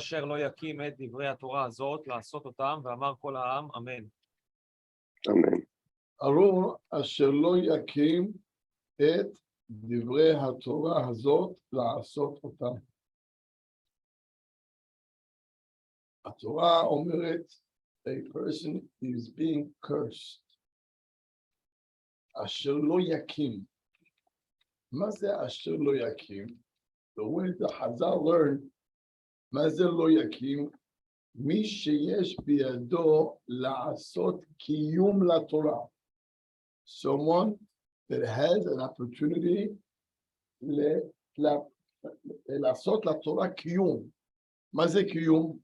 אשר לא יקים את דברי התורה הזאת לעשות אותם, ואמר כל העם אמן. אמן. ארור אשר לא יקים את דברי התורה הזאת לעשות אותם. התורה אומרת, a person is being cursed. אשר לא יקים. מה זה אשר לא יקים? The way the Hazal learned, מה זה לא יקים? מי שיש בידו לעשות קיום לתורה. Someone that has an opportunity לעשות לתורה קיום. מה זה קיום?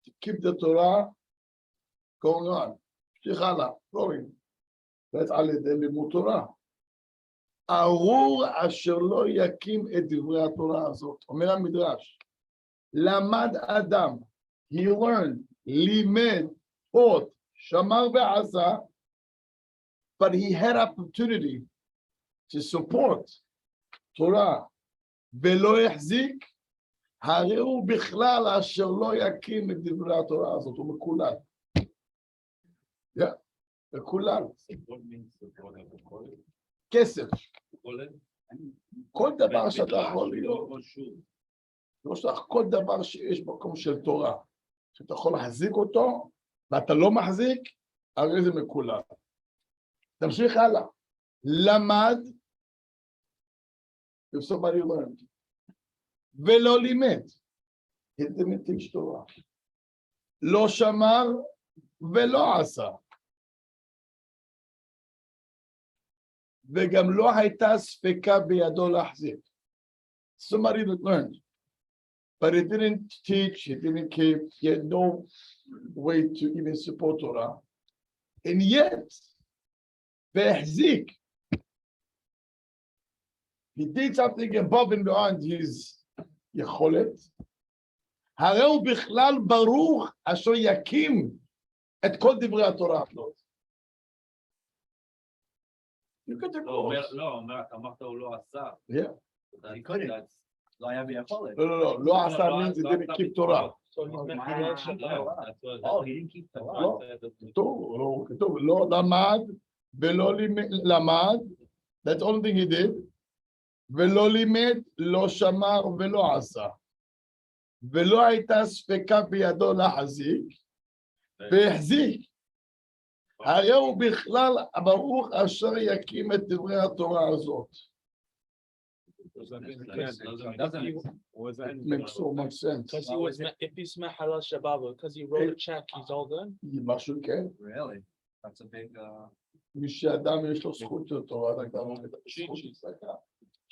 To keep the Torah going on. שחלה, going. that's על ידי לימוד תורה. ארור אשר לא יקים את דברי התורה הזאת. אומר המדרש, למד אדם, he learned, לימד, taught, שמר ועשה, but he had opportunity to support תורה, ולא יחזיק, הרי הוא בכלל אשר לא יקים את דברי התורה הזאת, הוא מקולל. מקולל. כסף. כל דבר שאתה יכול להיות. לא שלך, כל דבר שיש מקום של תורה, שאתה יכול להחזיק אותו, ואתה לא מחזיק, הרי זה מקולל. תמשיך הלאה. למד, if somebody learned, ולא לימד, he didn't teach תורה. לא שמר ולא עשה. וגם לא הייתה ספקה בידו להחזיק. Somebody that learned, but he didn't teach, he didn't keep, he had no way to even support Torah. And yet, והחזיק, he did something above and beyond his יכולת, הרי הוא בכלל ברוך אשר יקים את כל דברי התורה. לא, אמרת הוא לא עשה. לא היה ביכולת. לא עשה means he didn't keep Torah. Oh, he didn't keep Torah. כתוב, לא למד ולא למד, that's the only thing he did, ולא לימד, לא שמר ולא עשה. ולא הייתה ספקה בידו להחזיק, והחזיק. הרי הוא בכלל ברוך אשר יקים את דברי התורה הזאת. Makes so much sense. Because he was, if he's Mahalal Shabbat, because he wrote a check, he's all good. משהו כן. Really? That's a big... מי שאדם יש לו זכות של תורה,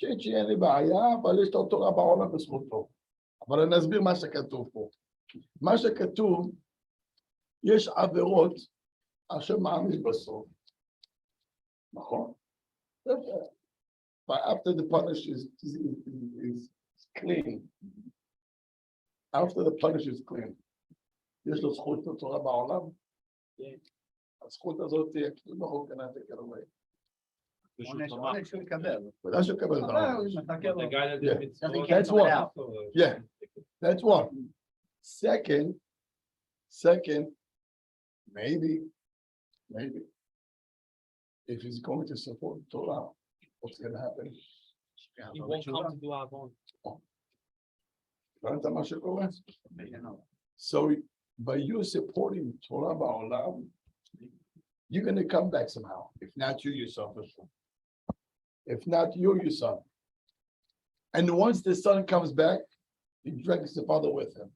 צ'יצ'י אין לי בעיה, אבל יש לו תורה בעולם בזכותו. אבל אני אסביר מה שכתוב פה. מה שכתוב, יש עבירות אשר מעמיד בסוף. נכון? But after the punish is clean, after the punish is clean, יש לו זכות לתורה בעולם? הזכות הזאת תהיה כתוב בחוק כנעת כרמי. עונש שהוא יקבל. ודאי שקבל את העונש. That's one. Yeah, that's one. Second, maybe, if he's going to support Torah, what's going to happen? He won't come to do Avon. הבנת מה שקורה? So, by you supporting Torah ba'olam, you're going to come back somehow. If not you yourself, if not you, your son. And once the son comes back, he drags the father with him.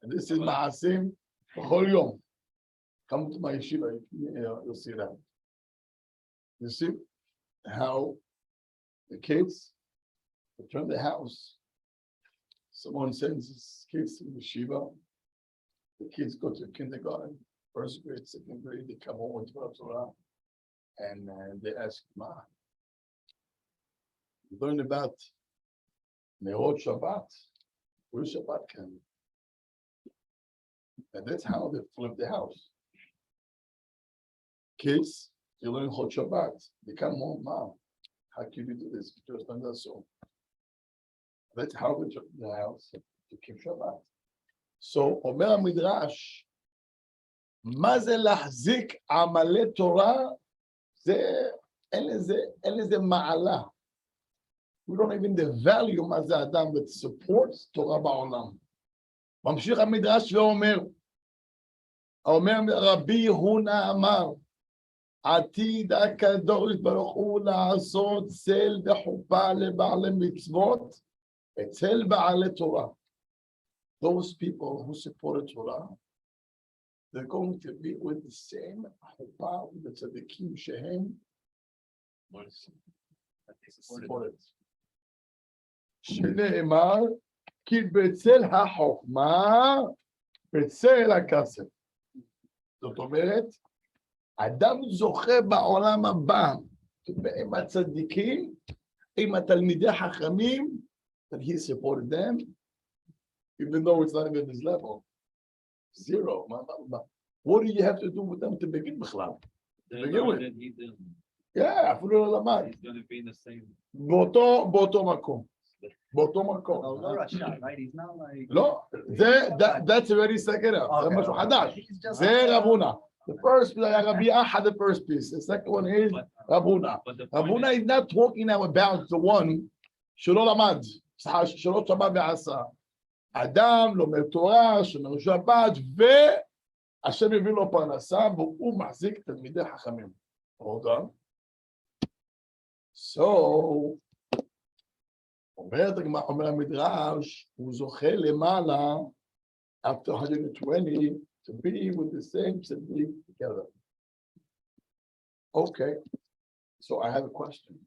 And this is Ma'asim b'chol yom. Come to my yeshiva, you'll see that. You see how the kids return the house. Someone sends his kids to the yeshiva. The kids go to kindergarten, first grade, second grade. They come home with Torah, and they ask, "Ma, you learned about Nerot Shabbat? Where's Shabbat coming?" And that's how they flip the house. Kids, they learn Hot Shabbat. They come home, "Mom, how can you do this?" Just done that so. That's how the house to keep Shabbat. So, אומר המדרש, מה זה להחזיק עמלי תורה? זה, אין לזה מעלה. We don't even the value מה זה אדם that supports תורה בעולם. ממשיך המדרש ואומר, רבי יהונתן אמר, עתיד הקדוש ברוך הוא לעשות צל וחופה לבעלי מצוות, אצל בעלי תורה. Those people who supported Torah, they're going to be with the same chuppah with the tzaddikim shehem supported. שנאמר, כי בצל החוכמה, בצל הכסף. זאת אומרת, אדם זוכה בעולם הבא, עם הצדיקים, עם התלמידי חכמים, that he supported them, even though it's not even his level. Zero. What do you have to do with them to begin בכלל? Yeah, אפילו לא למד. He's going to be in the same. באותו מקום. באותו מקום. Oh, no rush shot, right? He's not like. לא, that's already second up. זה משהו חדש. זה רבונה. The first piece, Rabbi Yonatan, the first piece. The second one is Rabuna. Rabuna is not talking now about the one שלא למד, שלא שמע ועשה. אדם לומד תורה, שומר שבת, והשם הביא לו פרנסה, והוא מחזיק תלמידי חכמים. Hold on. So, אומר המדרש, הוא זוכה למעלה, after 120, to be with the same tzaddik together. Okay, so I have a question.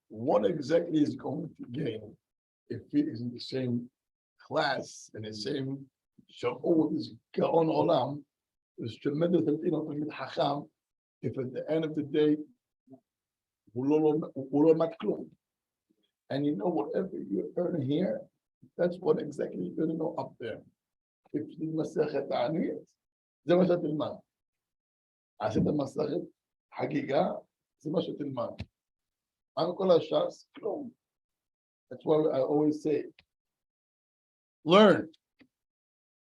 What exactly is going to gain if he is in the same class, in the same show, this Gaon Olam, this tremendous Hacham, if at the end of the day, and you know whatever you earn here, that's what exactly you're going to know up there. If the Masachet Aniyat, זה מה שתלמד. עשית מסכת חגיגה, זה מה שתלמד. על כל השאר, כלום. That's why I always say, learn.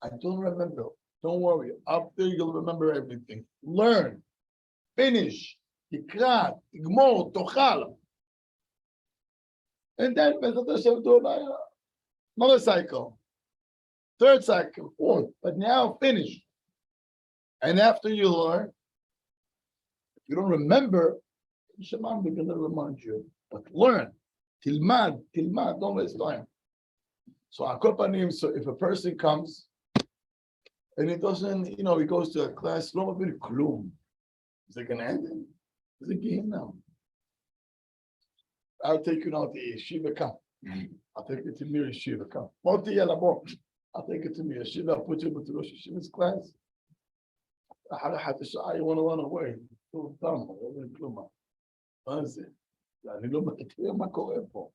I don't remember. Don't worry. Up there you'll remember everything. Learn. Finish. תקרא, תגמור, תאכל. And then, בעזרת השם, do another cycle. Third cycle, fourth. But now finish. And after you learn, if you don't remember, Shemam, they're going to remind you. But learn. Tilmad, don't waste time. So if a person comes and he doesn't, he goes to a class, no bit klum. Is it going to end him? Is it getting now? I'll take you now to yeshiva, come. I'll take you to me yeshiva, come. I'll take you to me yeshiva, I'll put you into Rosh Yeshiva's class. You want to run away. So dumb. What is it? אני לא מכיר מה קורה פה.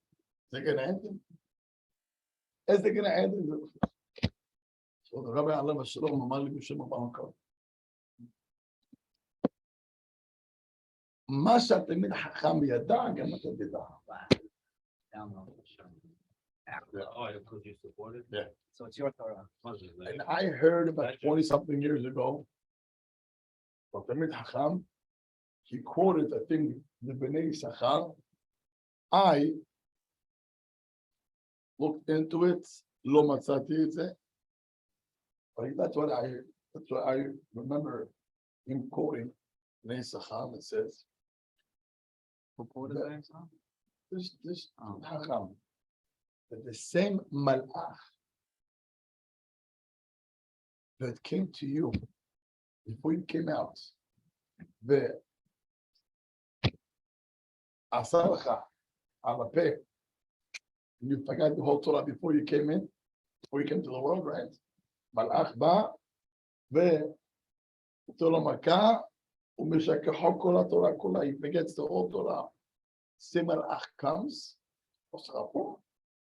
זה גן עדן? איזה גן עדן זה? רבי עליו השלום אמר לי בשם המקום. מה שהתלמיד חכם ידע, גם אתה תדע. Because you supported? Yeah. So it's your Torah. And I heard about 20-something years ago, from תלמיד חכם, he quoted, I think, the Bnei Sachar. I looked into it, lo matzati את זה. But that's what I remember him quoting Bnei Sachar. It says, this Hacham, that the same malach that came to you before you came out, the Asarcha על הפה, you forgot the whole Torah before you came to the world, right? מלאך בא ונותן לו מכה ומשכחו כל התורה כולה, he forgets the whole Torah. Same מלאך comes,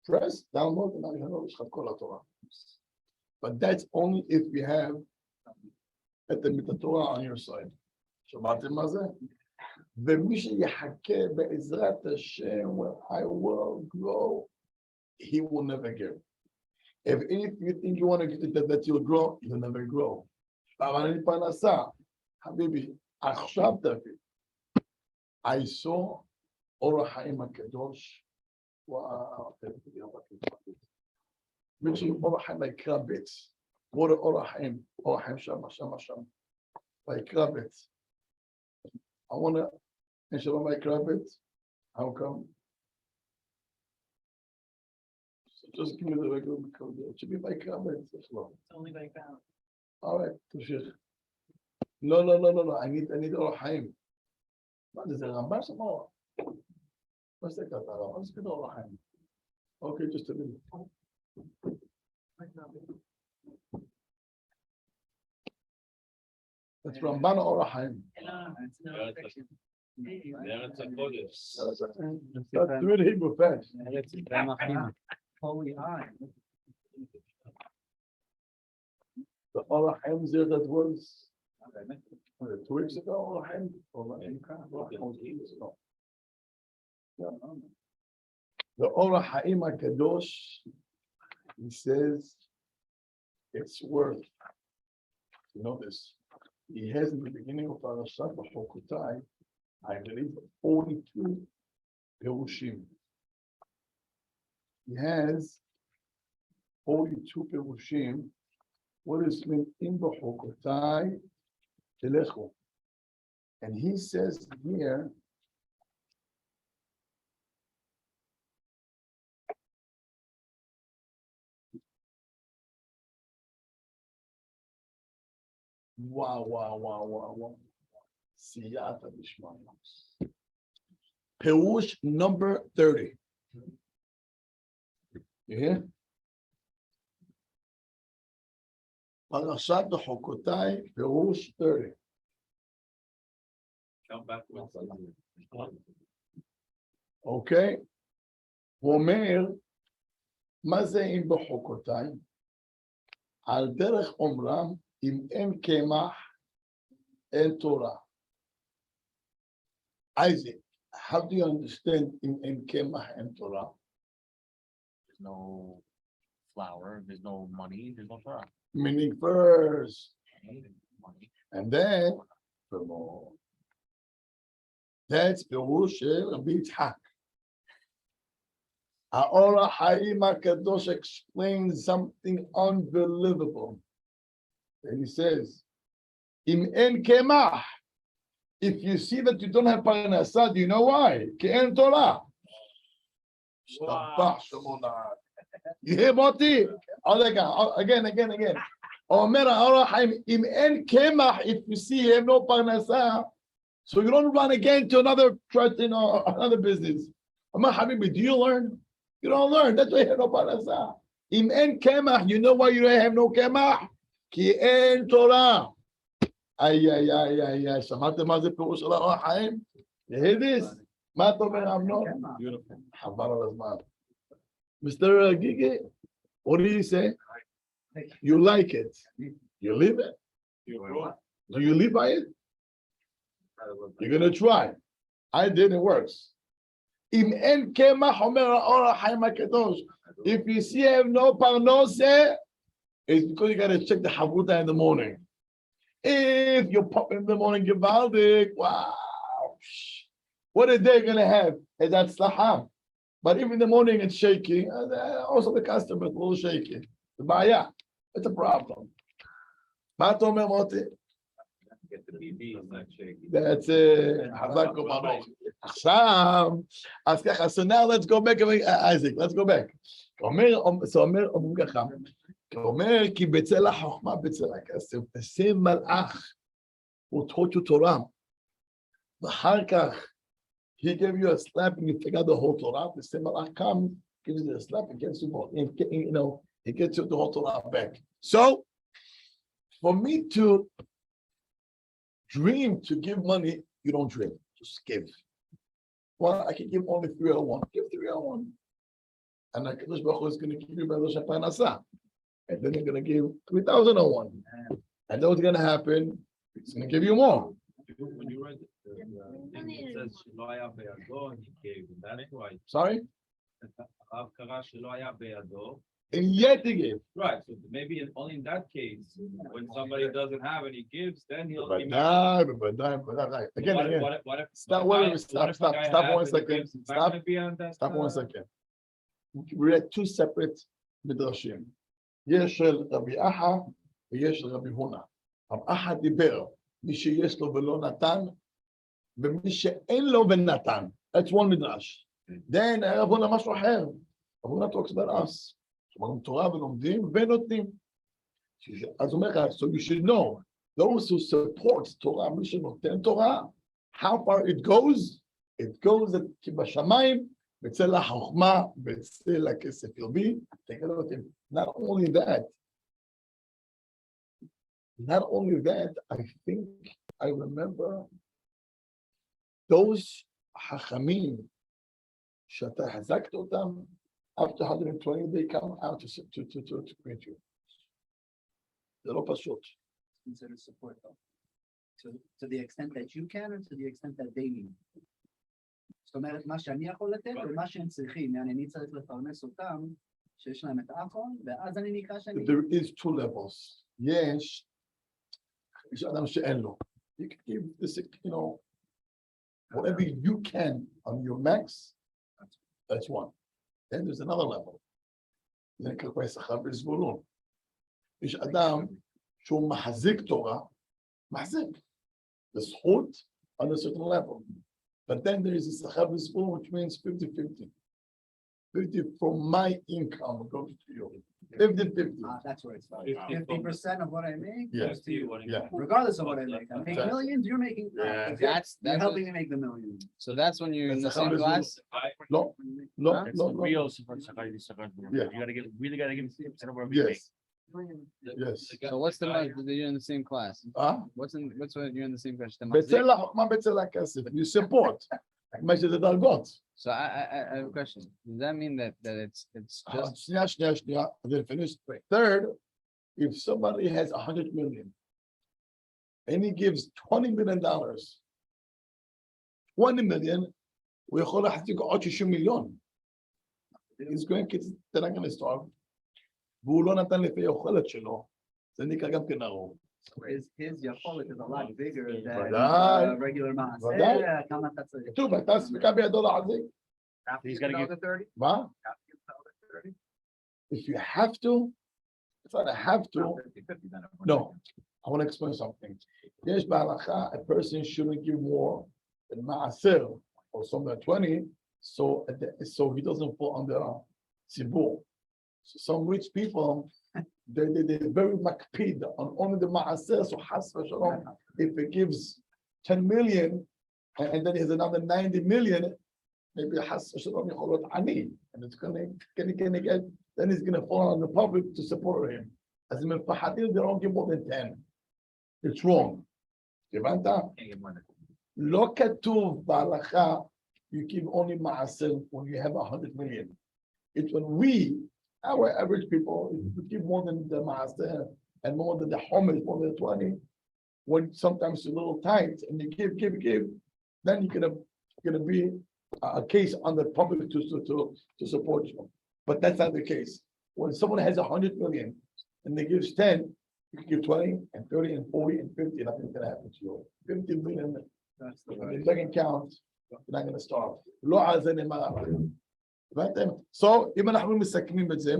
press, download, and now you know יש לך כל התורה. But that's only if you have את תלמיד התורה on your side. שמעתם מה זה? ומי שיחכה בעזרת השם, when I will grow, he will never give. If you think you want to get that you'll grow, you'll never grow. אבל אני פרנסה, חביבי, עכשיו תבין. I saw אור החיים הקדוש, וואו, מי שאור החיים ויקרא בית, אור החיים שם, ויקרא בית. I want to, and shalom ויקרא בית, how come? Just give me the regular code. It should be by comments. It's only by pound. all right. No. I need Or Haim. What is it? What's that? Let's get Or Haim. Okay, just a minute. That's Ramban Or Haim. That's good Hebrew fast. Holy eye. The Or Haim there that was 2 weeks ago. Or Haim. The Or Haim HaKadosh, he says, it's worth. You know this. He has in the beginning of Parashat Chokotai, I believe, 42 Perushim. He has 42 Perushim. What does it mean? In Chokotai Telechu. And he says here, wow. Siyata Bishmayim. Perush number 30. You hear? Parashat Chokotai, Perush 30. Count backwards. Okay. הוא אומר, מה זה אם בחוקותיי? על דרך אומרם, אם אין קמח, אין תורה. Isaac, how do you understand אם אין קמח, אין תורה? There's no flour, there's no money, there's no Torah. Meaning first, Money. and then, for more. That's פירוש של רבי יצחק. האור החיים הקדוש explains something unbelievable. And he says, אם אין קמח, if you see that you don't have parnasa, do you know why? כי אין תורה. השתבח שמו לעד. You hear Moti? Again. אומר האור החיים, אם אין קמח, if you see you have no parnasa, so you don't run again to another business. Amar Habibi, do you learn? You don't learn. That's why you have no parnasa. Im en kemach, you know why you don't have no kemach? Ki en Torah. Ay. שמעתם מה זה פירוש של האור החיים? You hear this? מה אתה אומר, אמנון? חבל על הזמן. Mr. Gigi, what do you say? You like it. You live it. Do you live by it? You're gonna try. I did, it works. Im en kemach omer haor haim hakadosh. If you see him no parnose, it's because you gotta check the havuta in the morning. If you pop in the morning, givaldik, wow. What a day gonna have is that slaham. But if in the morning it's shaky, also the customer is a little shaky. The baya, it's a problem. Matomer moti. Get the BB, it's not shaky. That's it. So now let's go back, Isaac. Let's go back. אומר כי בצל החוכמה, בצל הכסף, תעשה מלאך, הוא taught you Torah. ואחר כך, he gave you a slap and you forgot the whole Torah. The same malach comes, gives you a slap and gets you more. You know, he gets you the whole Torah back. So, for me to dream to give money, you don't dream, just give. Well, I can give only 301. Give 301. And HaKadosh Baruch Hu is going to give you Be'ezus Parnasa. And then you're going to give 3,001. And then what's going to happen? It's going to give you more. When you read the thing, it says שלא היה בידו, he gave, and that's why. Sorry? הרב קרא שלא היה בידו. And yet he gave. Right, so maybe only in that case, when somebody doesn't have and he gives, then he'll be. Right. Again, What if? Stop, what if wait, a guy stop has 1 and he second. gives, it's not gonna be on that, Stop 1 second. We read two separate מדרשים. יש של רבי אחא ויש של רבי הונא. רבי אחא דיבר, מי שיש לו ולא נתן, ומי שאין לו ונתן. That's one מדרש. Then רבי הונא משהו אחר. רבי הונא talks about us. לומדים תורה ולומדים ונותנים. אז הוא אומר לך, so you should know, those who support תורה, מי שנותן תורה, how far it goes כי בשמיים, בצל החוכמה, בצל הכסף ירבי, תגיד אותם, not only that, I think, I remember, those חכמים, שאתה חזקת אותם, after 120, they come out to greet you. זה לא פשוט. Consider support though. To the extent that you can, or to the extent that they need. זאת אומרת, מה שאני יכול לתת, ומה שהם צריכים, אני צריך לפרנס אותם, שיש להם את האחון, ואז אני נקרא שאני... There is two levels. יש אדם שאין לו. You can give this, whatever you can on your max, that's one. Then there's another level. זה נקרא שכר וזבולון. יש אדם שהוא מחזיק תורה, מחזיק. The זכות on a certain level. But then there is a שכר וזבולון, which means 50-50. 50 from my income goes to you. 50-50. That's where it's about. 50% of what I make, Yes. goes to you. Yeah. Regardless of what I make. I make Exactly. millions, you're making. Yeah, you're that's helping me make the millions. So that's when you're in the That's how same it is. class. לא, That's לא, the לא. real support. Yeah. You really gotta give percent of whatever you make. Yes. Yes. So what's the most that you're in the same class? What's when you're in the same class? בצל החוכמה, בצל הכסף. You support. מה שזה דרגות. So I have a question. Does that mean that it's just שנייה. I didn't finish. Third, if somebody has 100 million and he gives $20 million, 20 million, הוא יכול להחזיק עוד 60 מיליון. His grandkids, they're not going to starve. והוא לא נתן לפי היכולת שלו, זה נקרא גם כן הרוב. His יכולת is a lot bigger than ודאי. regular mass. ודאי. כמה אתה צריך? כתוב, הייתה ספיקה בידו להחזיק. He's gotta give- 30? מה? If you have to, it's not a have to. No, I want to explain something. יש בהלכה, a person shouldn't give more than מעשר, or somewhere 20, so he doesn't fall under ציבור. So some rich people, they're very makpid on only the מעשר, so חס ושלום, if he gives 10 million, and then he has another 90 million, maybe חס ושלום יכול להיות עני, and it's gonna get, then he's gonna fall on the public to support him. As in מפחדים, they don't give more than 10. It's wrong. הבנת? לא כתוב בהלכה, you give only מעשר when you have 100 million. It's when our average people, if you give more than the master and more than the homage, more than 20, when sometimes it's a little tight and you give, then you're gonna be a case on the public to support you. But that's not the case. When someone has 100 million and they give 10, you can give 20 and 30 and 40 and 50, nothing's gonna happen to you. 50 million, That's the if it doesn't count, you're not gonna starve. לא על זה נאמר אבל. הבנתם? So, אם אנחנו מסכמים את זה,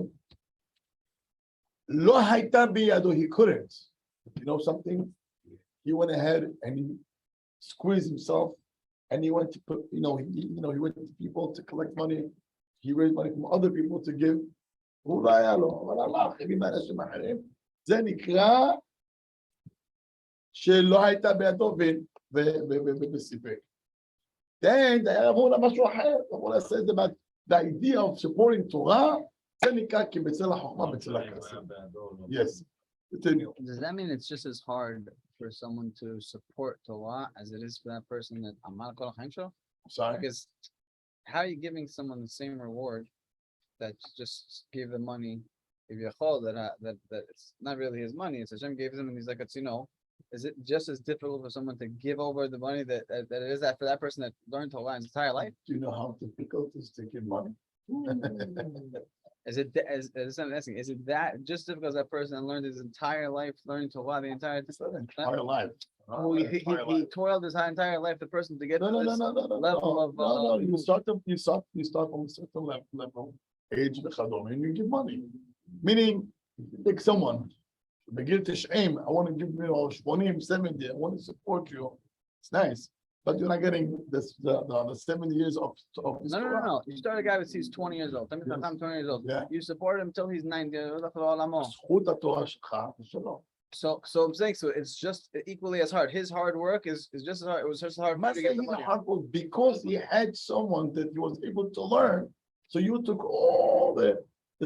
לא הייתה בידו, he couldn't. You know something? He went ahead and he squeezed himself and he went to put, he went to people to collect money. He raised money from other people to give. הוא לא היה לו, אבל הלך, הביא מאנשים אחרים. זה נקרא שלא הייתה בידו וסיפק. Then, היה אמרו לה משהו אחר, אמרו לה, say about the idea of supporting Torah, זה נקרא כי בצל החוכמה, בצל הכסף. Yes, continue. Does that mean it's just as hard for someone to support Torah as it is for that person that Amal Kol HaChaim Shelo? Sorry. Because how are you giving someone the same reward that just gave the money, if you hold that it's not really his money, it's Hashem gave him and he's like, is it just as difficult for someone to give over the money that it is that for that person that learned Torah his entire life? Do you know how difficult it is to give money? Is it I'm asking, is it that just difficult as that person that learned his entire life learning Torah the entire It's not an entire life. Oh, he toiled his entire life, the person to get No, to this level of no. You start from a certain level, age, and you give money. Meaning, take someone, begin to shame. I want to give you 20, 70. I want to support you. It's nice, but you're not getting this the 70 years of. No. You start a guy that he's 20 years old. Yes. I'm 20 years old. Yeah. You support him until he's 90. זכות התורה שלך, ושלום. So I'm saying, so it's just equally as hard. His hard work is just as hard. It was just as hard מה to זה get the he's money. hard work? Because he had someone that he was able to learn. So you took all the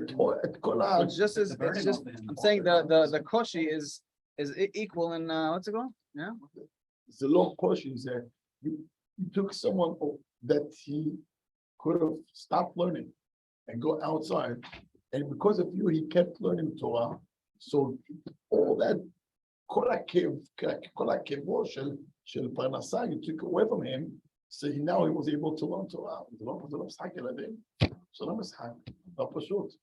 Torah at Kohelet. It's just as it's just. I'm saying the koshi is equal in what's it called? Yeah. It's a long question. You took someone that he could have stopped learning and go outside, and because of you, he kept learning Torah. So all that כל הכאבו של פרנסה, you took away from him. So now he was able to learn Torah. זה לא משחק ילדים. זה לא משחק. לא פשוט.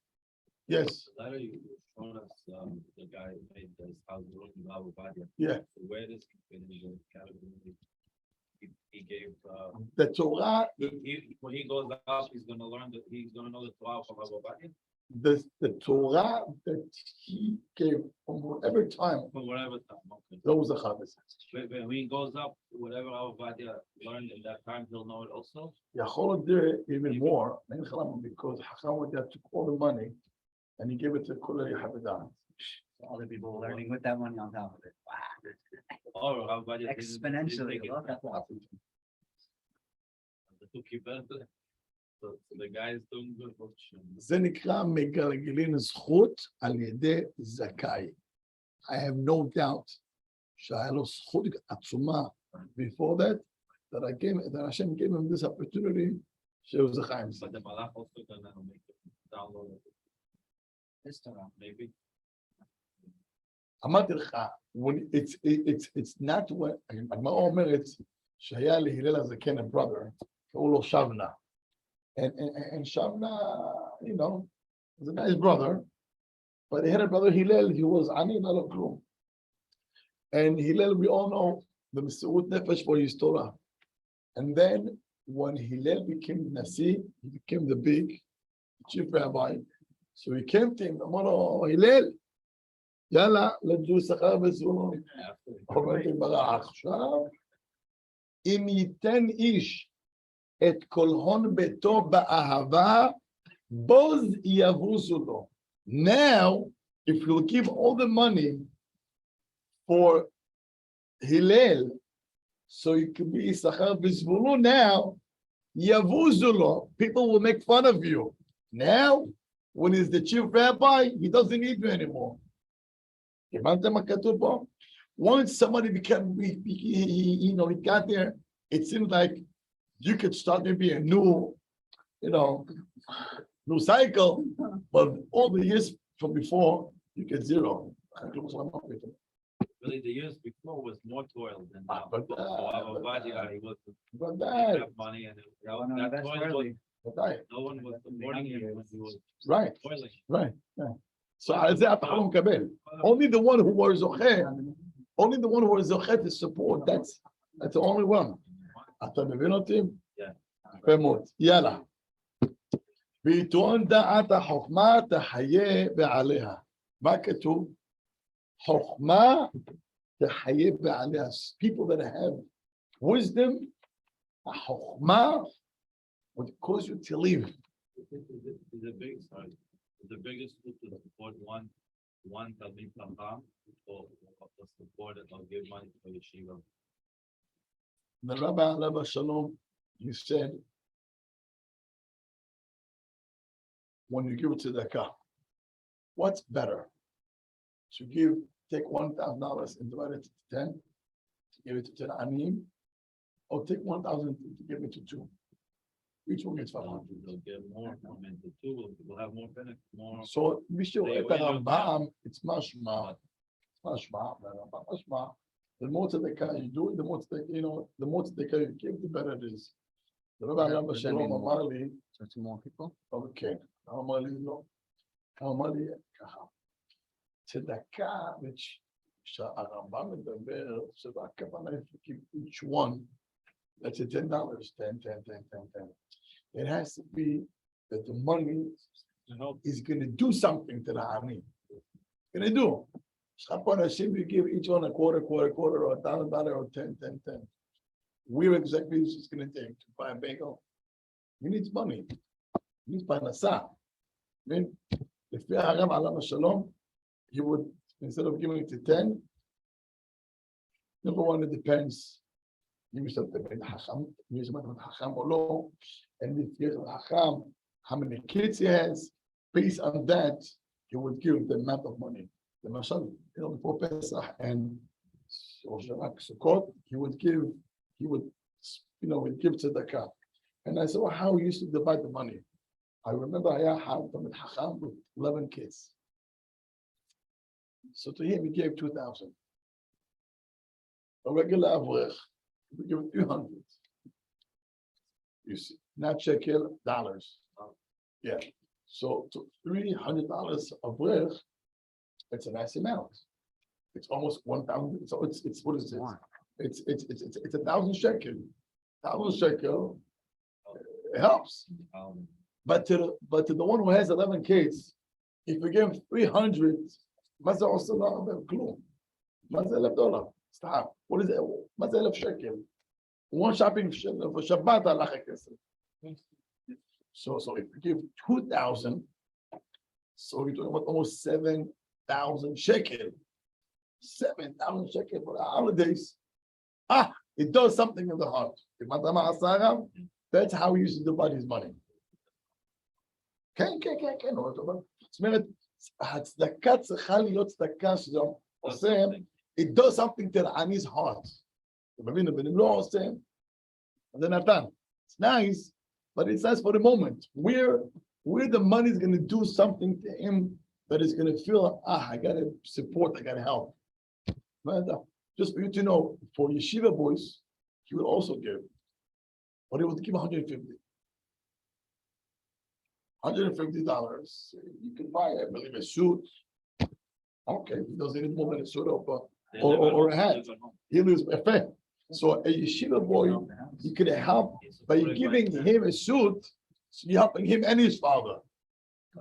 Yes. The letter you showed us, the guy made this house in Abu Dhabi. Yeah. So where does he fit in the category? He gave, The Torah, when he goes out, he's gonna learn that he's gonna know the Torah from Abu Dhabi. the Torah that he gave from whatever time, From whatever time, okay. that was the Chavez. But when he goes up, whatever Abu Dhabi learned in that time, he'll know it also. יכול להיות even more, because Hacham took all the money and he gave it to Kohelet Havidah. All the people learning with that money on top of it. Wow. Or Abu Dhabi didn't Exponentially. take it. The two keep it. So the guy is doing good. זה נקרא מגלגלין זכות על ידי זכאי. I have no doubt שהיה לו זכות עצומה before that Hashem gave him this opportunity שהוא זכה עם זה. But the Malach also gonna make it download it. This Torah. Maybe. אמרתי לך, it's not what, הגמרא אומרת שהיה להלל הזקן a brother, קראו לו שבנה. And Shavna, was a nice brother, but he had a brother Hillel. He was ani lo klum. And Hillel, we all know the Mesiut Nefesh for his Torah. And then when Hillel became Nasi, he became the big chief rabbi. So he came to him, "Oh, Hillel, yalla, let's do Sachar v'Zulun." אומרת הגמרא, עכשיו, אם ייתן איש את כל הון ביתו באהבה, בוז יבוזו לו. Now, if you give all the money for Hillel, so it could be Issachar v'Zvulun, now, יבוזו לו, people will make fun of you. Now, when he's the chief rabbi, he doesn't need you anymore. הבנתם מה כתוב פה? Once somebody became, he got there, it seemed like you could start maybe a new cycle, but all the years from before, you get zero. Really, the years before was more toil than now. But So Abu Dhabi, he was but didn't have money, and that that's toil was, early. no one was supporting him when he was right, toiling. right. Yeah. So על זה אתה לא מקבל. Only the one who was זוכה, only the one who was זוכה to support, that's the only one. אתה מבין אותי? יפה מאוד. יאללה. ויתרון דעת החוכמה תחיה בעליה. מה כתוב? חוכמה תחיה בעליה. People that have wisdom, החוכמה would cause you to live. The biggest group to support one Talmid Chacham or the support that will give money for yeshiva. The Rabbi Alav Shalom, he said, when you give it to the car, what's better? To take $1,000 and divide it to 10, to give it to 10 anim, or take 1,000 to give it to 2. Which one gets 500? They'll get more from it. The two will have more benefit, more. So, Mr. Rambam, it's mashma. Mashma. the more tzedakah you do, the more tzedakah you give, the better it is. The Rabbi Does Yonatan that mean Admoni more? אמר לי, So it's more people? כן, אמר לי לא, אמר לי ככה, צדקה, שהרמב"ם מדבר, שזה הכוונה, if you give each one, that's $10, 10, 10, 10, 10, 10. It has to be that the money is going to do something to the Ani. Going to do. You give each one a quarter, or $1,000, or 10, 10, 10. Where exactly is it going to take to buy a bagel? He needs money. He needs parnasah. I mean, if you have Alam Shalom, he would, instead of giving it to 10, number one, it depends. You use the Hacham, use the Hacham or no, and if you have Hacham, how many kids he has, based on that, he would give the amount of money. The Mashal, before Pesach and Sukkot, he would give tzedakah. And I saw how he used to divide the money. I remember I had from Hacham with 11 kids. So to him, he gave 2,000. A regular average, we give 300. You see, not shekel, dollars. Yeah. So to $300 average, it's a nice amount. It's almost 1,000. So it's what is it? It's 1,000 shekel. 1,000 shekel. It helps. But to the one who has 11 kids, if we give him 300, must also not have clue. Must have $11. Stop. What is it? Must have shekel. One shopping for Shabbat, Allah. So if we give 2,000, so we're talking about almost 7,000 shekel. 7,000 shekel for the holidays. It does something in the heart. That's how he used to divide his money. כן. זאת אומרת, הצדקה צריכה להיות צדקה שזה עושה, it does something to the Ani's heart. אתה מבין? אבל אם לא עושה, זה נתן. It's nice, but it's nice for the moment. Where the money is going to do something to him that is going to feel, I got to support, I got to help. Just for you to know, for yeshiva boys, he would also give. But he would give $150. $150. You can buy, I believe, a suit. Okay, he doesn't need more than a suit or a hat. He lives a fan. So a yeshiva boy, you could help by giving him a suit. So you're helping him and his father.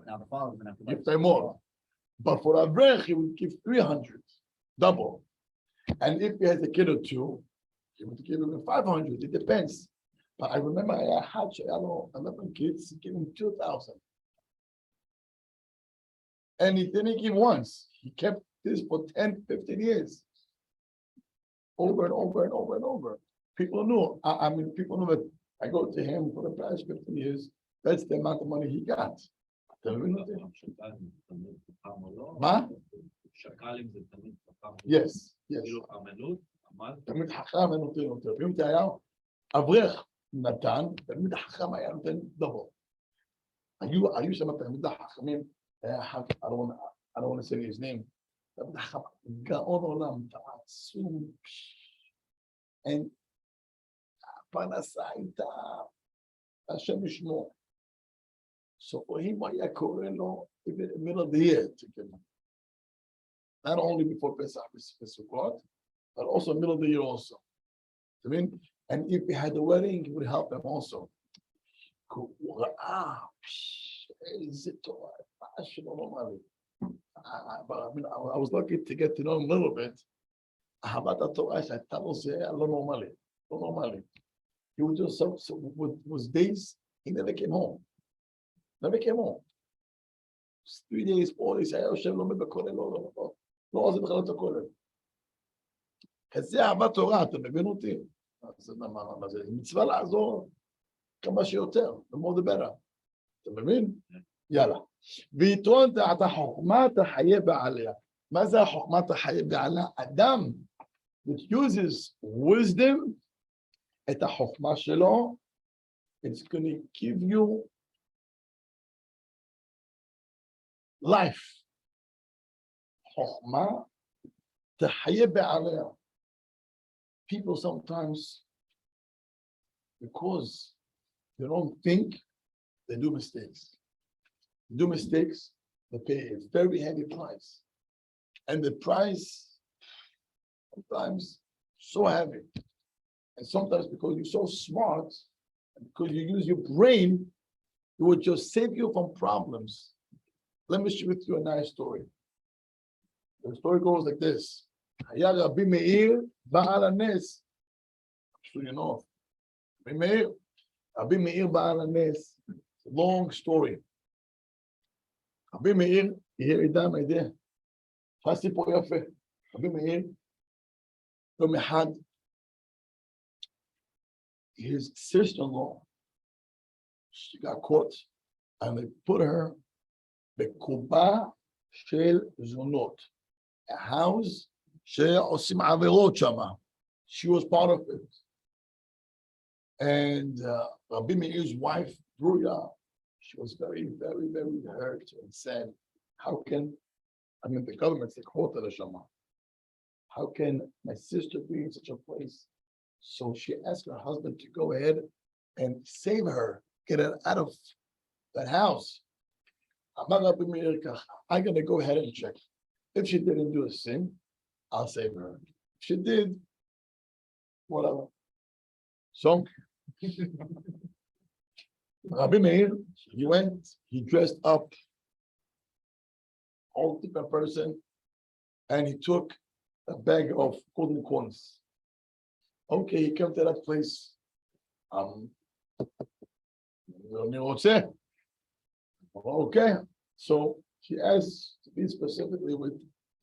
Now the father's gonna have to Give them more. But for Avrech, he would give 300, double. And if he has a kid or two, he would give him 500. It depends. But I remember I had 11 kids, he gave him 2,000. And he didn't give once. He kept this for 10, 15 years. Over and over and over and over. People knew. I mean, people know that I go to him for the past 15 years. That's the amount of money he got. מה? Yes. תמיד חכם היה נותן יותר. ואם זה היה אברך נתן, תמיד החכם היה נותן דבור. היו שם תמיד החכמים, I don't want to say his name, תמיד החכם, גאון עולם, עצום, הפרנסה הייתה, השם ישמור. So for him, היה קורא לו, in the middle of the year, to give him. Not only before Pesach, Sukkot, but also middle of the year also. I mean, and if he had a wedding, he would help them also. But I mean, I was lucky to get to know him a little bit. He would just so was days he never came home. Never came home. 3 days, 4 days, היה יושב לומד בכולל, לא עוזב בכלל את הכולל. כזה אהבת תורה, אתה מבין אותי? זה מצווה לעזור כמה שיותר, the more the better. אתה מבין? יאללה. ויתרון את החוכמה תחיה בעליה. מה זה החוכמה תחיה בעליה? אדם that uses wisdom, את החוכמה שלו, it's going to give you life. חוכמה תחיה בעליה. people sometimes, because they don't think, they do mistakes. They do mistakes, they pay a very heavy price. And the price sometimes so heavy. And sometimes because you're so smart, and because you use your brain, it would just save you from problems. Let me share with you a nice story. The story goes like this. היה רבי מאיר בעל הנס. So you know, רבי מאיר בעל הנס. It's a long story. רבי מאיר, יהיה ידע מה ידע. הסיפור יפה. רבי מאיר, יום אחד, his sister-in-law, she got caught, and they put her בקובה של זונות. A house שעושים עבירות שמה. She was part of it. And Rabbi Meir's wife, Bruya, she was very, very, very hurt and said, how can, I mean, the government's like, how can my sister be in such a place? So she asked her husband to go ahead and save her, get her out of that house. I'm going to go ahead and check. If she didn't do a sin, I'll save her. If she did, whatever. So, Rabbi Meir, he went, he dressed up, all different person, and he took a bag of golden coins. Okay, he came to that place. Okay, so he asked to be specifically with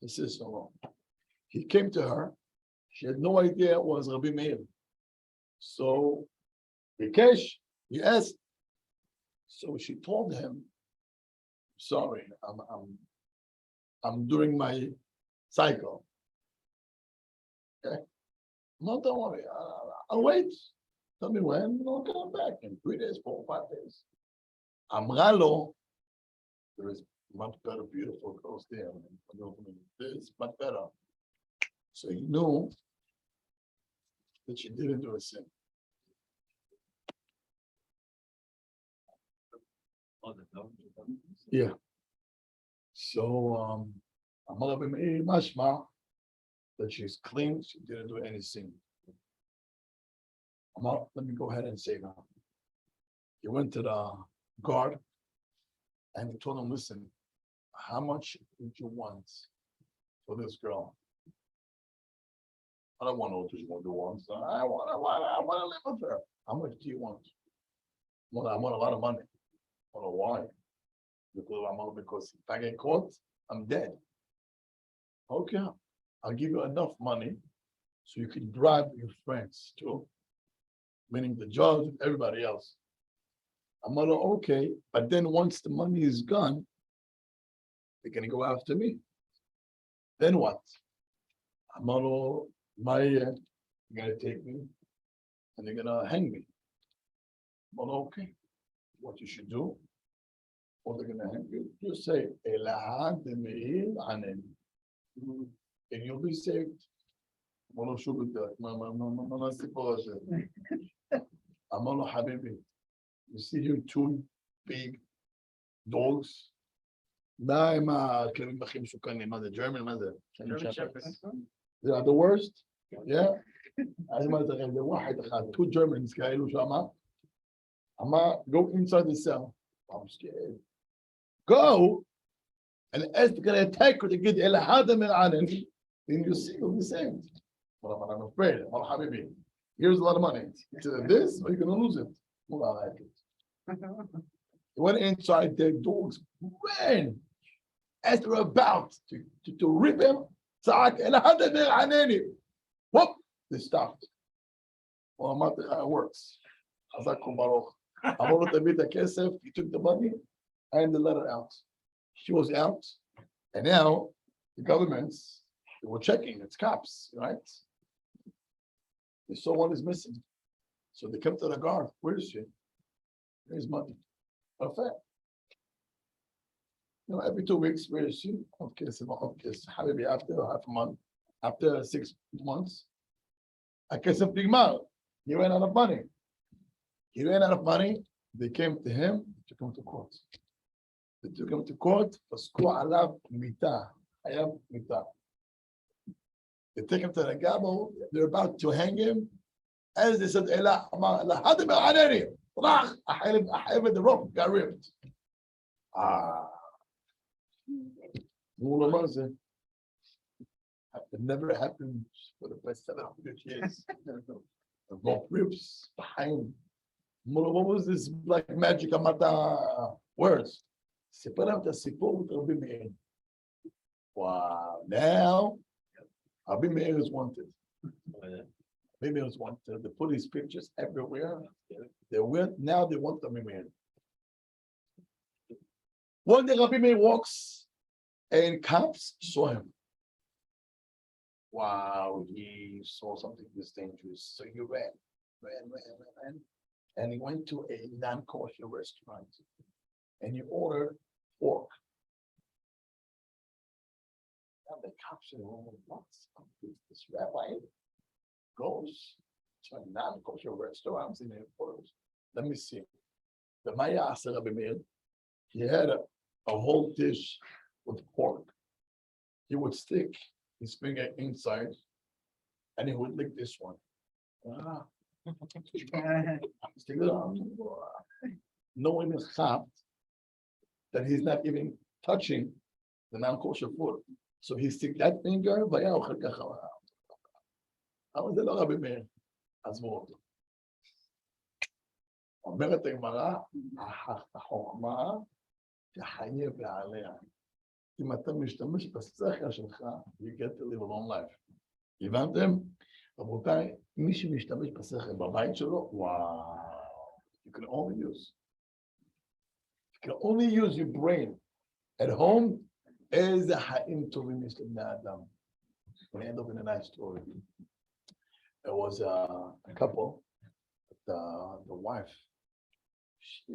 his sister-in-law. He came to her. She had no idea it was Rabbi Meir. So, Bikesh, he asked. So she told him, sorry, I'm during my cycle. Okay? No, don't worry. I'll wait. Tell me when, and I'll come back in 3 days, 4 or 5 days. Amralo, there is much better, beautiful girls there. It's much better. So he knew that she didn't do a sin. Yeah. So, Amar Rabbi Meir mashma that she's clean, she didn't do any sin. Amar, let me go ahead and save her. He went to the guard and he told him, listen, how much would you want for this girl? I don't want to just want to do once. I want to live with her. How much do you want? Well, I want a lot of money. I don't know why. Because if I get caught, I'm dead. Okay, I'll give you enough money so you can bribe your friends too, meaning the judge and everybody else. I'm like, okay, but then once the money is gone, they're gonna go after me. Then what? I'm you're gonna take me and they're gonna hang me. Well, okay, what you should do, or they're gonna hang you, just say, Elahad Meir Anen, and you'll be saved. I'm Habibi. You see here 2 big dogs. The German, German shepherds. they are the worst. Yeah. 2 Germans, go inside the cell. I'm scared. Go and ask to attack you to get then you see you'll be saved. But I'm afraid. Here's a lot of money. Either this or you're gonna lose it. Well, I like it. He went inside, the dogs ran as they were about to rip him. Whoop! They stopped. Well, it works. He took the money and they let her out. She was out, and now the governments, they were checking, it's cops, right? They saw one is missing. So they came to the guard. Where is she? Here's money. Perfect. You know, every 2 weeks, where is she? Okay, so after half a month, after 6 months, הכסף נגמר. He ran out of money. He ran out of money. They came to him, took him to court. They took him to court, פסקו עליו מיתה, חייב מיתה. They take him to the gavel, they're about to hang him. As they said, "Ela, אמר, להדם ענני." طرח, החבל, the rope got ripped. אמרו לו, מה זה? It never happened for the past 700 years. The rope rips behind. אמרו לו, what was this black magic? אמרת words. סיפר להם את הסיפור רבי מאיר. Wow, now Rabbi Meir is wanted. Rabbi Meir is wanted. They put his pictures everywhere. Now they want Rabbi Meir. One day Rabbi Meir walks and cops saw him. Wow, he saw something this dangerous. So he ran. And he went to a non-kosher restaurant and he ordered pork. Now the cops said, "Oh, what's up with this rabbi?" Goes to a non-kosher restaurant in the orders. Let me see. The Maya asked Rabbi Meir, he had a whole dish with pork. He would stick his finger inside and he would lick this one. Stick it on. Knowing his heart that he's not even touching the non-kosher food. So he stick that finger, והיה אוכל ככה. אבל זה לא רבי מאיר, עזבו אותו. אומרת הגמרא, החוכמה תחיה בעליה. אם אתה משתמש בשכל שלך, you get to live a long life. הבנתם? רבותיי, מי שמשתמש בשכל בבית שלו, וואו, you can only use your brain. At home, איזה חיים טובים יש לבני האדם. We end up in a nice story. There was a couple, the wife, she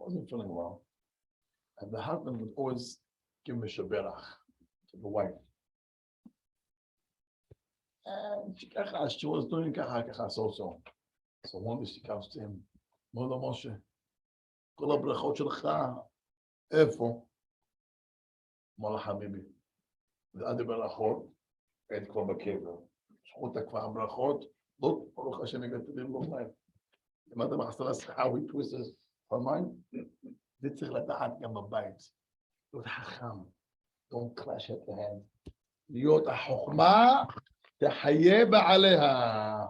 wasn't feeling well. And the husband would always give me shaberach to the wife. And she was doing kaha so. So one day she comes to him, Mother Moshe, כל הברכות שלך, איפה? אמר לה חביבי, ועד הברכות, היית כבר בקבר. זכות כבר הברכות, לא ברוך השם הגעתי ללמוד להם. אם אתה מחסה לשיחה, how he twists her mind, זה צריך לדעת גם בבית. להיות חכם, don't clash at the hand. להיות החוכמה, תחיה בעליה.